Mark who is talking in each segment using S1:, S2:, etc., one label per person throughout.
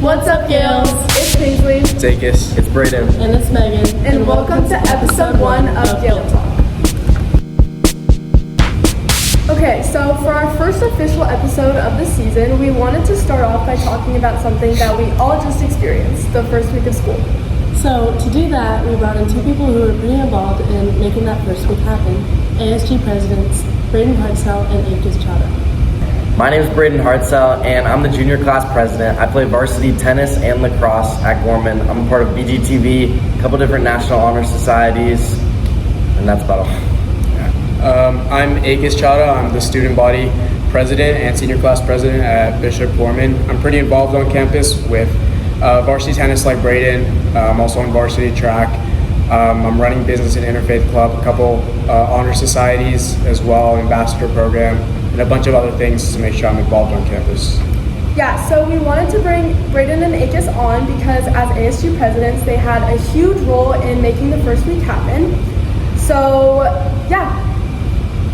S1: What's up, Gaels?
S2: It's Paizley.
S3: It's Aikus.
S4: It's Brayden.
S1: And it's Megan.
S2: And welcome to episode 1 of Gael Talk. Okay, so for our first official episode of the season, we wanted to start off by talking about something that we all just experienced, the first week of school.
S1: So to do that, we brought in two people who were pretty involved in making that first week happen. ASG Presidents, Brayden Hartsell and Aikus Chadha.
S4: My name is Brayden Hartsell, and I'm the junior class president. I play varsity tennis and lacrosse at Gorman. I'm a part of BGTV, a couple different national honor societies, and that's about all.
S3: I'm Aikus Chadha. I'm the student body president and senior class president at Bishop Gorman. I'm pretty involved on campus with varsity tennis like Brayden. I'm also on varsity track. I'm running business and interfaith club, a couple honor societies as well, ambassador program, and a bunch of other things to make sure I'm involved on campus.
S2: Yeah, so we wanted to bring Brayden and Aikus on because as ASG presidents, they had a huge role in making the first week happen. So, yeah.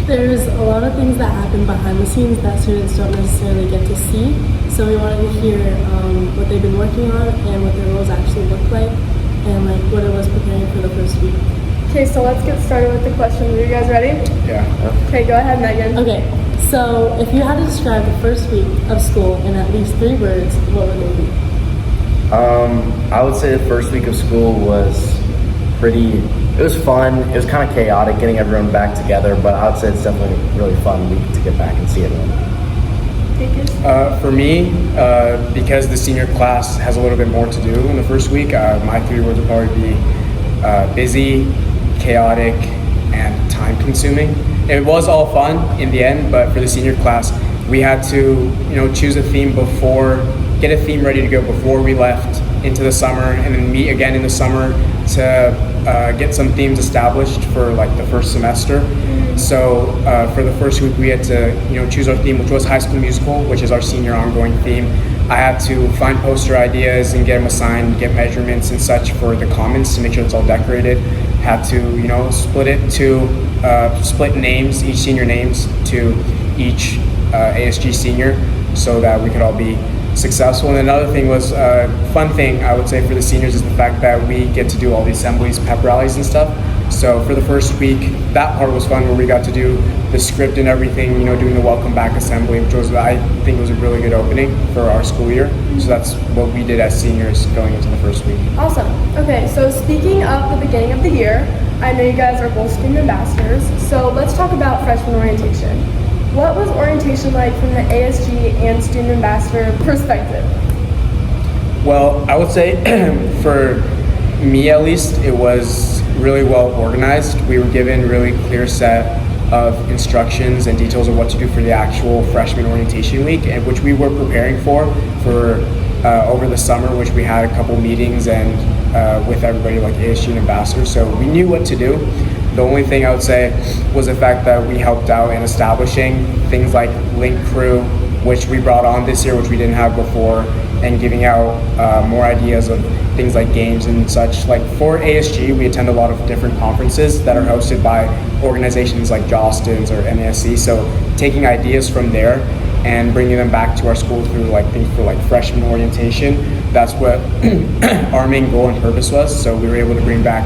S1: There's a lot of things that happen behind the scenes that students don't necessarily get to see. So we wanted to hear what they've been working on and what their roles actually look like and like what it was preparing for the first week.
S2: Okay, so let's get started with the questions. Are you guys ready?
S3: Yeah.
S2: Okay, go ahead, Megan.
S1: Okay, so if you had to describe the first week of school in at least 3 words, what would they be?
S4: I would say the first week of school was it was fun. It was kind of chaotic getting everyone back together, but I would say it's definitely a really fun week to get back and see everyone.
S3: For me, because the senior class has a little bit more to do in the first week, my 3 words would probably be busy, chaotic, and time-consuming. It was all fun in the end, but for the senior class, we had to, choose a theme get a theme ready to go before we left into the summer, and then meet again in the summer to get some themes established for like the first semester. So for the first week, we had to, choose our theme, which was High School Musical, which is our senior ongoing theme. I had to find poster ideas and get them assigned, get measurements and such for the commons to make sure it's all decorated. Had to, split names, each senior names to each ASG senior so that we could all be successful. And another thing was, fun thing I would say for the seniors is the fact that we get to do all the assemblies, pep rallies and stuff. So for the first week, that part was fun where we got to do the script and everything, doing the welcome back assembly, which was, I think was a really good opening for our school year. So that's what we did as seniors going into the first week.
S2: Awesome. Okay, so speaking of the beginning of the year, I know you guys are both student ambassadors, so let's talk about freshman orientation. What was orientation like from the ASG and student ambassador perspective?
S3: Well, I would say for me at least, it was really well organized. We were given a really clear set of instructions and details of what to do for the actual freshman orientation week, and which we were preparing for over the summer, which we had a couple meetings and with everybody like ASG and ambassadors, so we knew what to do. The only thing I would say was the fact that we helped out in establishing things like Link Crew, which we brought on this year, which we didn't have before, and giving out more ideas of things like games and such. Like for ASG, we attend a lot of different conferences that are hosted by organizations like Jostens or NASC. So taking ideas from there and bringing them back to our school through like things for like freshman orientation, that's what our main goal and purpose was. So we were able to bring back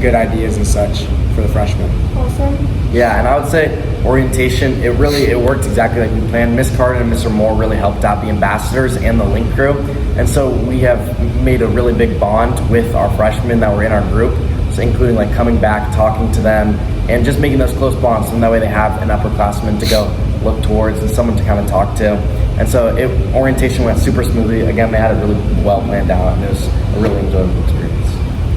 S3: good ideas and such for the freshmen.
S2: Awesome.
S4: Yeah, and I would say orientation, it worked exactly like we planned. Miss Carden and Mr. Moore really helped out the ambassadors and the Link Crew. And so we have made a really big bond with our freshmen that were in our group. So including like coming back, talking to them, and just making those close bonds. So that way they have an upperclassman to go look towards and someone to kind of talk to. And so orientation went super smoothly. Again, they had it really well planned out, and it was a really enjoyable experience.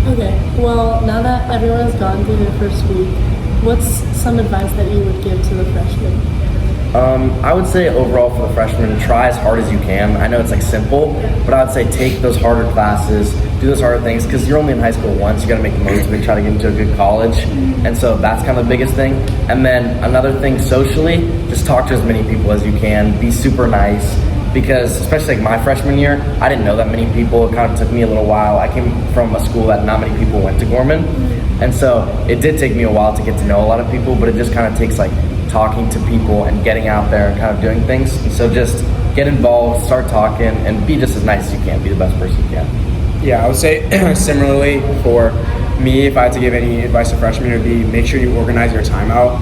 S1: Okay, well, now that everyone's gone through their first week, what's some advice that you would give to the freshmen?
S4: I would say overall for the freshmen, try as hard as you can. I know it's like simple, but I would say take those harder classes, do those harder things, because you're only in high school once. You got to make the most of it, try to get into a good college. And so that's kind of the biggest thing. And then another thing socially, just talk to as many people as you can. Be super nice. Because especially like my freshman year, I didn't know that many people. It kind of took me a little while. I came from a school that not many people went to Gorman. And so it did take me a while to get to know a lot of people, but it just kind of takes like talking to people and getting out there and kind of doing things. And so just get involved, start talking, and be just as nice as you can, be the best person you can.
S3: Yeah, I would say similarly for me, if I had to give any advice to freshmen, it would be make sure you organize your time out.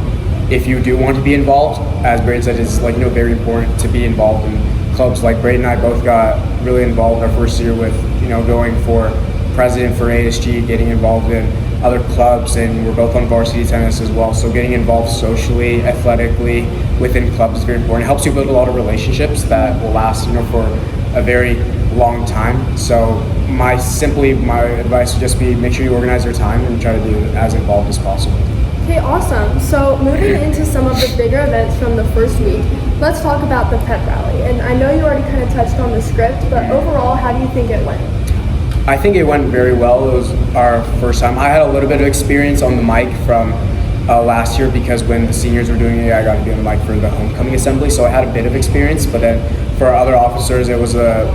S3: If you do want to be involved, as Brayden said, it's very important to be involved in clubs. Like Brayden and I both got really involved our first year with, going for president for ASG, getting involved in other clubs, and we're both on varsity tennis as well. So getting involved socially, athletically, within clubs is very important. It helps you build a lot of relationships that will last, for a very long time. So my advice would just be make sure you organize your time and try to be as involved as possible.
S2: Okay, awesome. So moving into some of the bigger events from the first week, let's talk about the pep rally. And I know you already kind of touched on the script, but overall, how do you think it went?
S3: I think it went very well. It was our first time. I had a little bit of experience on the mic from last year because when the seniors were doing it, I got to be on the mic for the homecoming assembly, so I had a bit of experience. But then for our other officers, it was a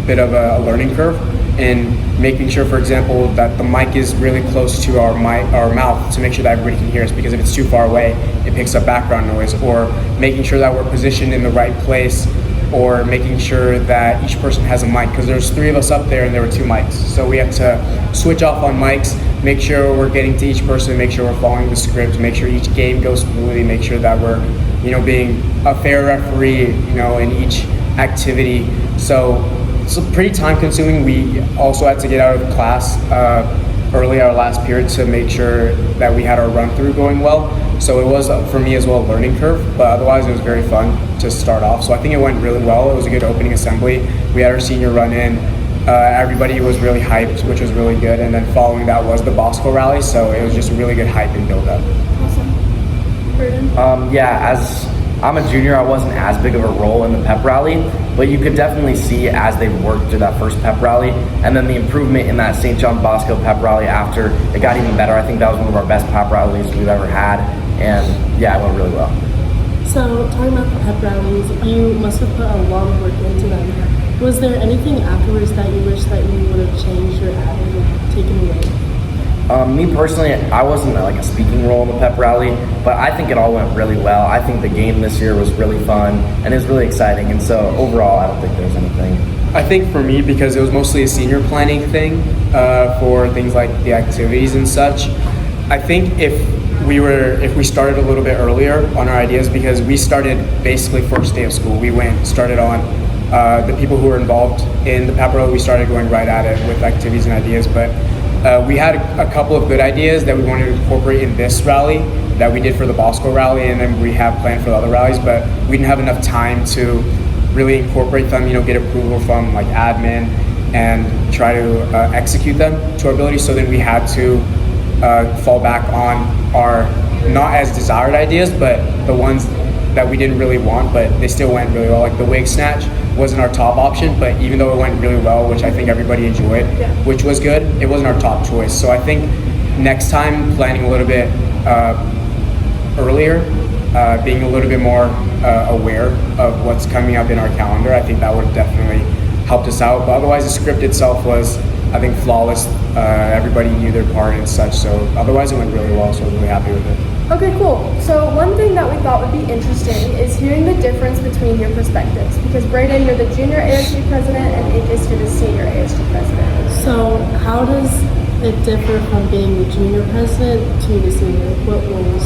S3: bit of a learning curve in making sure, for example, that the mic is really close to our mouth to make sure that everybody can hear us, because if it's too far away, it picks up background noise, or making sure that we're positioned in the right place, or making sure that each person has a mic, because there's 3 of us up there and there were 2 mics. So we have to switch off on mics, make sure we're getting to each person, make sure we're following the script, make sure each game goes smoothly, make sure that we're, being a fair referee, in each activity. So it's pretty time consuming. We also had to get out of class early our last period to make sure that we had our run through going well. So it was, for me as well, a learning curve, but otherwise it was very fun to start off. So I think it went really well. It was a good opening assembly. We had our senior run in. Everybody was really hyped, which was really good. And then following that was the Bosco rally. So it was just a really good hype and build up.
S2: Awesome. Brayden?
S4: As I'm a junior, I wasn't as big of a role in the pep rally, but you could definitely see as they worked through that first pep rally, and then the improvement in that St. John Bosco pep rally after, it got even better. I think that was one of our best pep rallies we've ever had, and it went really well.
S1: So talking about the pep rallies, you must have put a lot of work into them. Was there anything afterwards that you wish that you would have changed or added or taken away?
S4: Me personally, I wasn't like a speaking role in the pep rally, but I think it all went really well. I think the game this year was really fun and it was really exciting, and so overall I don't think there's anything.
S3: I think for me, because it was mostly a senior planning thing for things like the activities and such, I think if we started a little bit earlier on our ideas, because we started basically first day of school. We started on the people who were involved in the pep rally, we started going right at it with activities and ideas, but we had a couple of good ideas that we wanted to incorporate in this rally that we did for the Bosco rally, and then we have planned for the other rallies, but we didn't have enough time to really incorporate them, get approval from like admin and try to execute them to our ability. So then we had to fall back on our not as desired ideas, but the ones that we didn't really want, but they still went really well. Like the wig snatch wasn't our top option, but even though it went really well, which I think everybody enjoyed, which was good, it wasn't our top choice. So I think next time planning a little bit earlier, being a little bit more aware of what's coming up in our calendar, I think that would have definitely helped us out. But otherwise the script itself was, I think, flawless. Everybody knew their part and such, so otherwise it went really well, so I was really happy with it.
S2: Okay, cool. So one thing that we thought would be interesting is hearing the difference between your perspectives, because Brayden, you're the junior ASG president, and Aikus, you're the senior ASG president.
S1: So how does it differ from being the junior president to the senior? What roles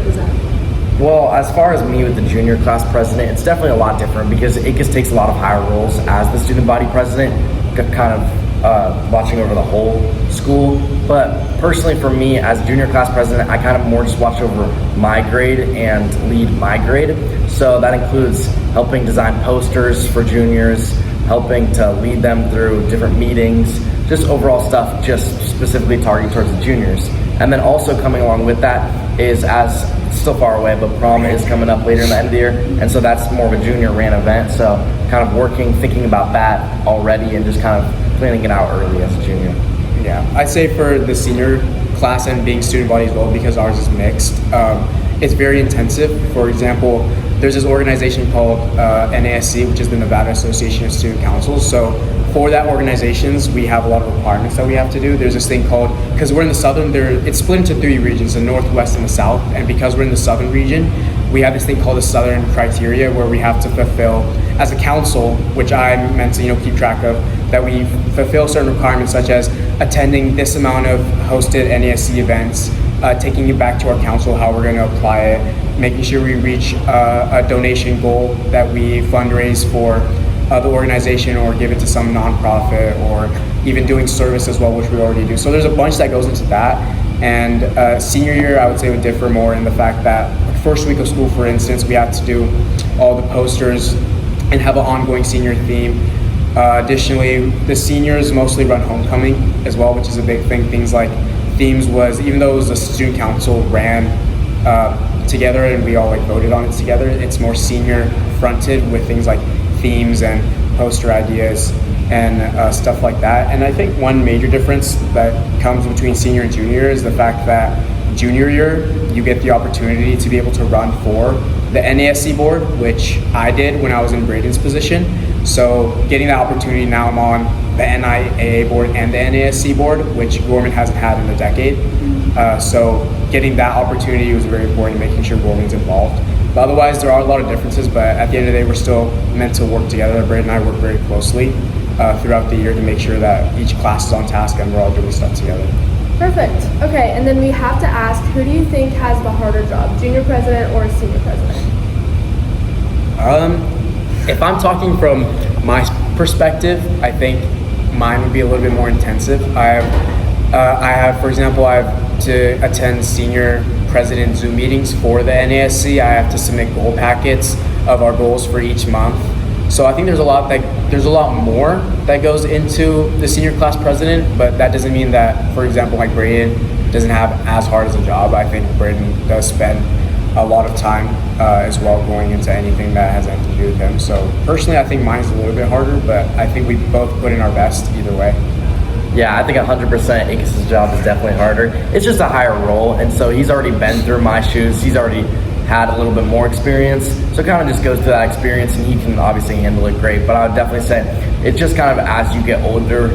S1: is that?
S4: Well, as far as me with the junior class president, it's definitely a lot different because Aikus takes a lot of higher roles as the student body president, kind of watching over the whole school. But personally for me as junior class president, I kind of more just watch over my grade and lead my grade. So that includes helping design posters for juniors, helping to lead them through different meetings, just overall stuff just specifically targeting towards the juniors. And then also coming along with that is, as it's still far away, but prom is coming up later in the end of the year, and so that's more of a junior ran event. So kind of thinking about that already and just kind of planning it out early as a junior.
S3: Yeah, I'd say for the senior class and being student body as well, because ours is mixed, it's very intensive. For example, there's this organization called NASC, which is the Nevada Association of Student Councils. So for that organizations, we have a lot of requirements that we have to do. There's this thing called, because we're in the southern, it's split into 3 regions, the north, west, and the south. And because we're in the southern region, we have this thing called the Southern criteria where we have to fulfill as a council, which I'm meant to keep track of, that we fulfill certain requirements such as attending this amount of hosted NASC events, taking it back to our council how we're going to apply it, making sure we reach a donation goal that we fundraise for the organization or give it to some nonprofit, or even doing service as well, which we already do. So there's a bunch that goes into that. And senior year, I would say, would differ more in the fact that first week of school, for instance, we have to do all the posters and have an ongoing senior theme. Additionally, the seniors mostly run homecoming as well, which is a big thing. Things like themes was, even though it was a student council ran together and we all voted on it together, it's more senior fronted with things like themes and poster ideas and stuff like that. And I think one major difference that comes between senior and junior year is the fact that junior year, you get the opportunity to be able to run for the NASC board, which I did when I was in Brayden's position. So getting that opportunity, now I'm on the NIAA board and the NASC board, which Gorman hasn't had in a decade. So getting that opportunity was very important, making sure Gorman's involved. But otherwise, there are a lot of differences, but at the end of the day, we're still meant to work together. Brayden and I work very closely throughout the year to make sure that each class is on task and we're all doing stuff together.
S2: Perfect. Okay, and then we have to ask, who do you think has the harder job, junior president or senior president?
S3: If I'm talking from my perspective, I think mine would be a little bit more intensive. I have, for example, I have to attend senior president Zoom meetings for the NASC. I have to submit goal packets of our goals for each month. So I think there's a lot more that goes into the senior class president, but that doesn't mean that, for example, like Brayden doesn't have as hard as a job. I think Brayden does spend a lot of time as well going into anything that has anything to do with him. So personally, I think mine's a little bit harder, but I think we both put in our best either way.
S4: Yeah, I think 100% Aikus' job is definitely harder. It's just a higher role, and so he's already been through my shoes. He's already had a little bit more experience, so it kind of just goes through that experience, and he can obviously handle it great. But I would definitely say it's just kind of as you get older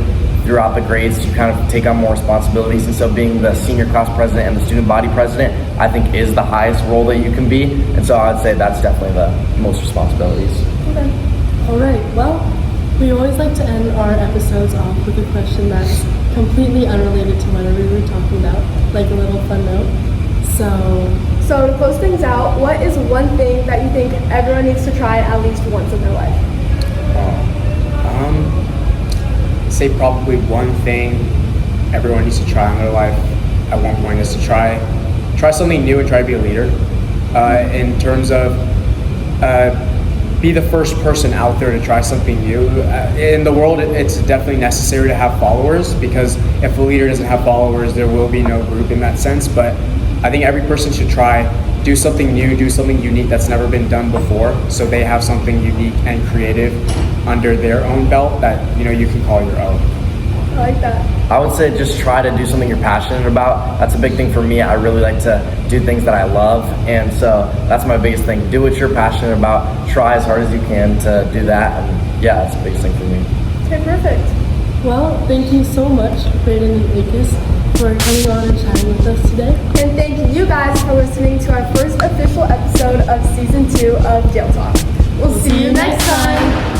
S4: throughout the grades, you kind of take on more responsibilities, and so being the senior class president and the student body president, I think, is the highest role that you can be, and so I would say that's definitely the most responsibilities.
S1: Okay. All right. Well, we always like to end our episodes off with a question that's completely unrelated to whatever we were talking about, like a little fun note.
S2: So to close things out, what is one thing that you think everyone needs to try at least once in their life?
S3: Say probably one thing everyone needs to try in their life at one point is to try something new and try to be a leader. In terms of be the first person out there to try something new. In the world, it's definitely necessary to have followers, because if a leader doesn't have followers, there will be no group in that sense. But I think every person should do something new, do something unique that's never been done before, so they have something unique and creative under their own belt that you can call your own.
S2: I like that.
S4: I would say just try to do something you're passionate about. That's a big thing for me. I really like to do things that I love, and so that's my biggest thing. Do what you're passionate about. Try as hard as you can to do that, and yeah, that's the biggest thing for me.
S2: Okay, perfect.
S1: Well, thank you so much, Brayden and Aikus, for coming on and chatting with us today.
S2: And thank you guys for listening to our first official episode of Season 2 of Gael Talk. We'll see you next time.